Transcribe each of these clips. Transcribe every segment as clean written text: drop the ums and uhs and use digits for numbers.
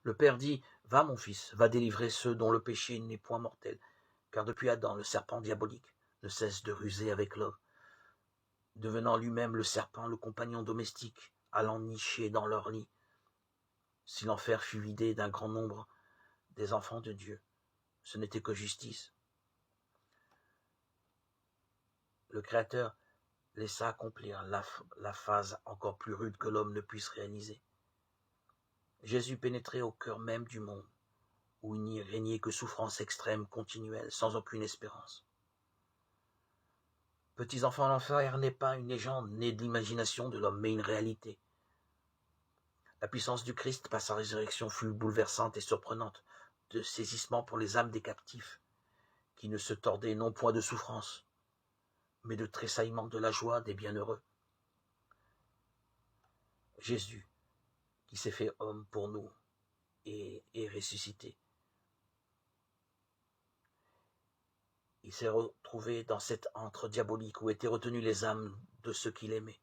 Le Père dit, « Va, mon fils, va délivrer ceux dont le péché n'est point mortel, car depuis Adam, le serpent diabolique ne cesse de ruser avec l'homme, devenant lui-même le serpent, le compagnon domestique, allant nicher dans leur lit. Si l'enfer fut vidé d'un grand nombre des enfants de Dieu, ce n'était que justice. Le Créateur laissa accomplir la phase encore plus rude que l'homme ne puisse réaliser. Jésus pénétrait au cœur même du monde, où il n'y régnait que souffrance extrême, continuelle, sans aucune espérance. Petits enfants, l'enfer n'est pas une légende née de l'imagination de l'homme, mais une réalité. La puissance du Christ par sa résurrection fut bouleversante et surprenante, de saisissement pour les âmes des captifs, qui ne se tordaient non point de souffrance, mais de tressaillement de la joie des bienheureux. Jésus, qui s'est fait homme pour nous et est ressuscité. Il s'est retrouvé dans cet antre diabolique où étaient retenues les âmes de ceux qu'il aimait.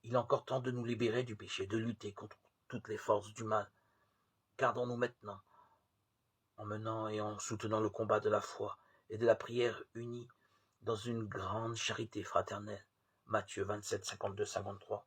Il est encore temps de nous libérer du péché, de lutter contre toutes les forces du mal. Gardons-nous maintenant, en menant et en soutenant le combat de la foi et de la prière unie dans une grande charité fraternelle. Matthieu 27, 52, 53.